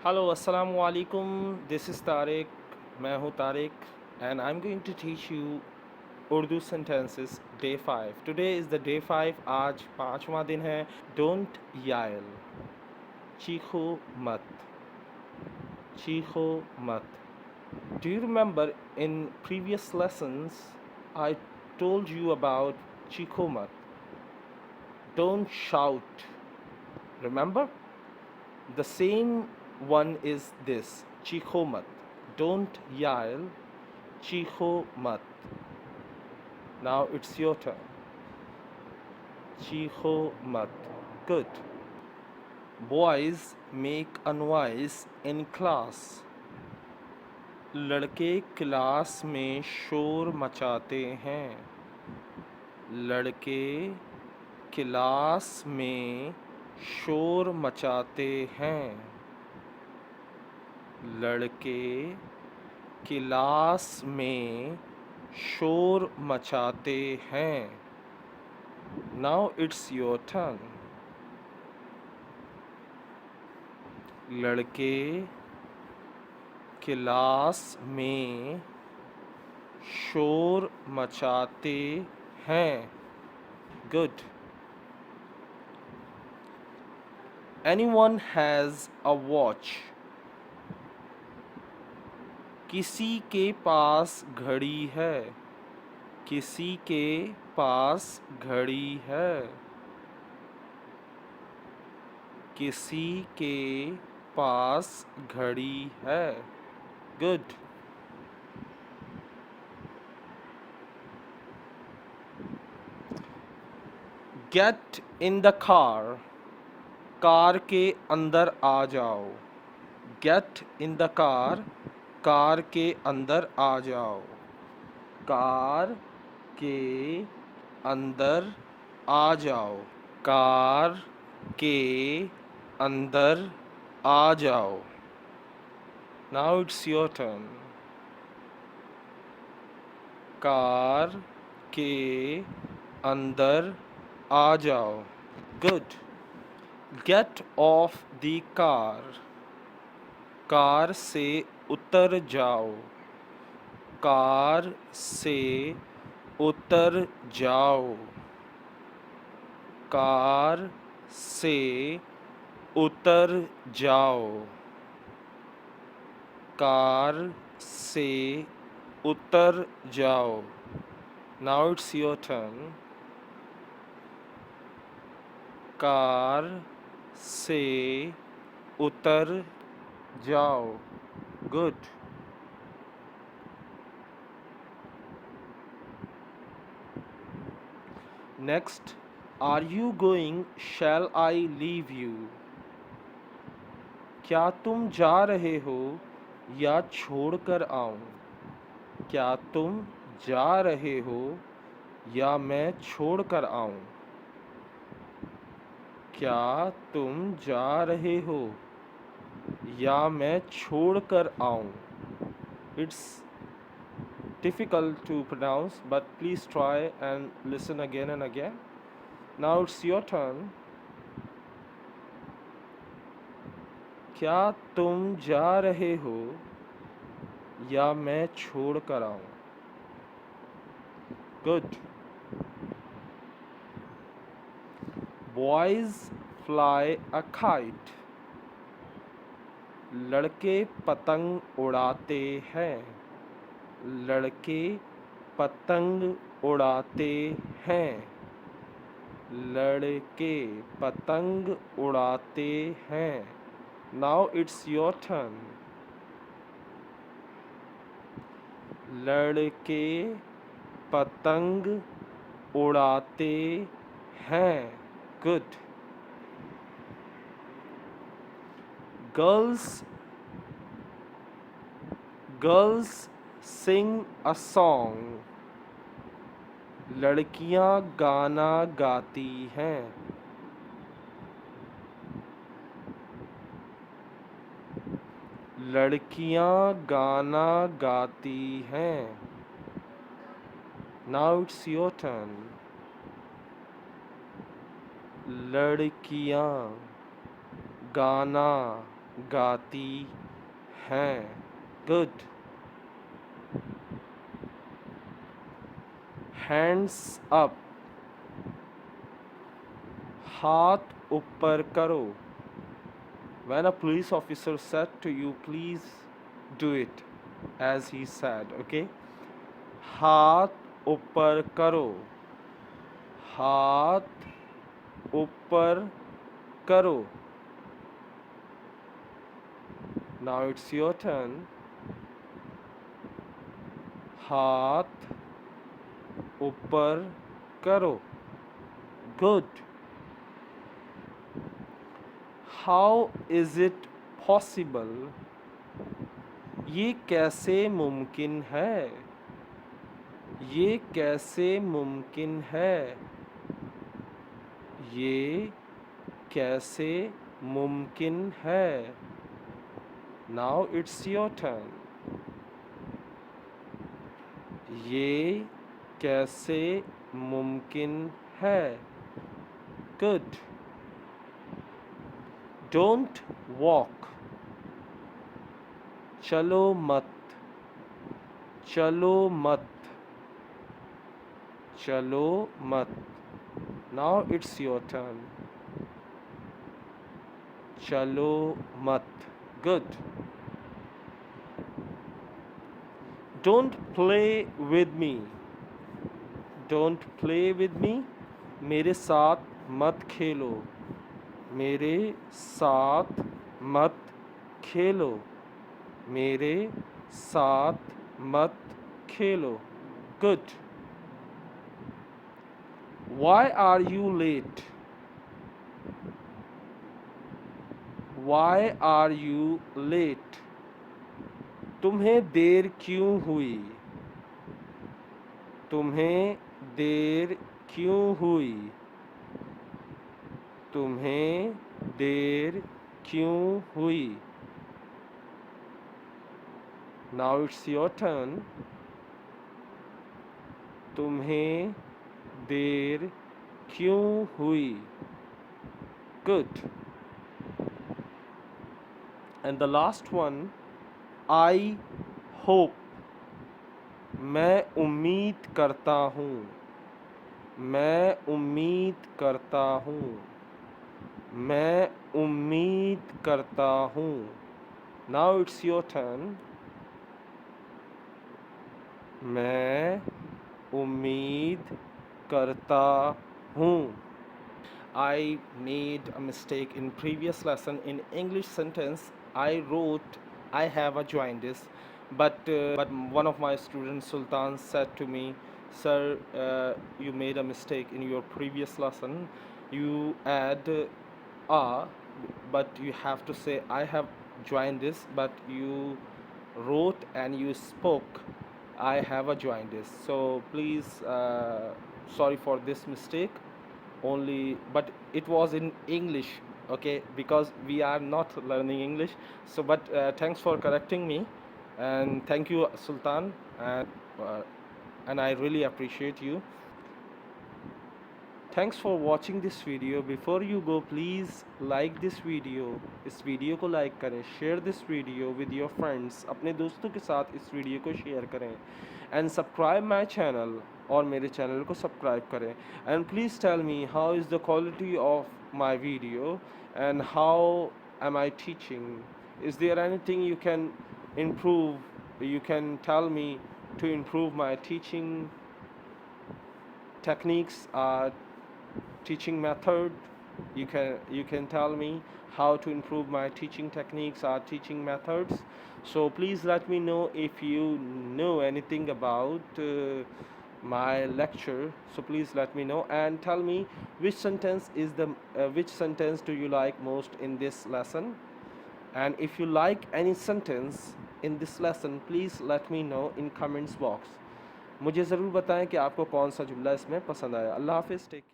Hello अस्सलाम वालेकुम। This is Tariq. मैं हूँ Tariq and I am going to teach you Urdu sentences day 5। Today is the day 5। आज पाँचवा दिन है। डोंट यायल, चीखो मत, चीखो मत। Do you remember in previous lessons I told you about चीखो मत? Don't shout. Remember? The same one is this, चीखो मत. Don't yell, चीखो मत. Now it's your turn. चीखो मत. Good. Boys make a noise in class. लड़के class में शोर मचाते हैं. लड़के क्लास में शोर मचाते हैं. लड़के क्लास में शोर मचाते हैं. Now it's your turn. लड़के क्लास में शोर मचाते हैं. Good. Anyone has a watch. किसी के पास घड़ी है. किसी के पास घड़ी है. किसी के पास घड़ी है. Good. Get in the car. Car के अंदर आ जाओ. Get in the car. Car के अंदर आ जाओ. कार के अंदर आ जाओ. कार के अंदर आ जाओ. Now it's your turn. Car के अंदर आ जाओ. Good. Get off the car. Car से उतर जाओ. कार से उतर जाओ. कार से उतर जाओ. कार से उतर जाओ. Now it's your turn. Car से उतर जाओ. Good. Next. Are you going? Shall I leave you? क्या तुम जा रहे हो या छोड़ कर आऊं? क्या तुम जा रहे हो या मैं छोड़ कर आऊं? क्या तुम जा रहे हो या मैं छोड़ कर आऊं? It's difficult to pronounce, but please try and listen again and again. Now it's your turn. क्या तुम जा रहे हो या मैं छोड़ कर आऊं? Good. Boys fly a kite. लड़के पतंग उड़ाते हैं. लड़के पतंग उड़ाते हैं. लड़के पतंग उड़ाते हैं. Now it's your turn. लड़के पतंग उड़ाते हैं. Good. Girls girls sing a song. लड़कियां गाना गाती हैं. लड़कियां गाना गाती हैं. Now it's your turn. लड़कियां गाना गाती हैं। गुड। हैंड्स अप, हाथ ऊपर करो। When a police officer said to you, please do it as he said, okay? हाथ ऊपर करो, हाथ ऊपर करो। Now it's your turn. हाथ ऊपर करो। Good. How is it possible? ये कैसे मुमकिन है? ये कैसे मुमकिन है? ये कैसे मुमकिन है? Now it's your turn. ये कैसे मुमकिन है? Good. Don't walk. चलो मत, चलो मत, चलो मत। Now it's your turn. चलो मत। Good. Don't play with me. Don't play with me. मेरे साथ मत खेलो। मेरे साथ मत खेलो। मेरे साथ मत खेलो। Good. Why are you late? Why are you late? तुम्हें देर क्यों हुई? तुम्हें देर क्यों हुई? तुम्हें देर क्यों हुई? Now it's your turn. तुम्हें देर क्यों हुई? Good. And the last one, I hope. मैं उम्मीद करता हूँ। मैं उम्मीद करता हूँ। मैं उम्मीद करता हूँ। Now it's your turn. मैं उम्मीद करता हूँ। I made a mistake in previous lesson. In English sentence I wrote I have a jaundice, but one of my students, Sultan, said to me, sir, you made a mistake in your previous lesson. You add a, but you have to say I have jaundice, but you wrote and you spoke I have a jaundice. So please, sorry for this mistake only, but it was in English, okay, because we are not learning English. So but thanks for correcting me, and thank you, Sultan, and I really appreciate you. Thanks for watching this video. Before you go, please like this video. इस video को like करें, share this video with your friends. अपने दोस्तों के साथ इस video को share करें, एंड सब्सक्राइब माई चैनल, और मेरे चैनल को सब्सक्राइब करें। And please tell me how is the quality of my video and how am I teaching? Is there anything you can improve? You can tell me to improve my teaching techniques, teaching method. You can tell me how to improve my teaching techniques or teaching methods. So please let me know if you know anything about my lecture. So please let me know and tell me which sentence is the which sentence do you like most in this lesson, and if you like any sentence in this lesson, please let me know in comments box. मुझे ज़रूर बताएं कि आपको कौन सा जुमला इसमें पसंद आया। अल्लाह हाफ़िज़, टेक केयर।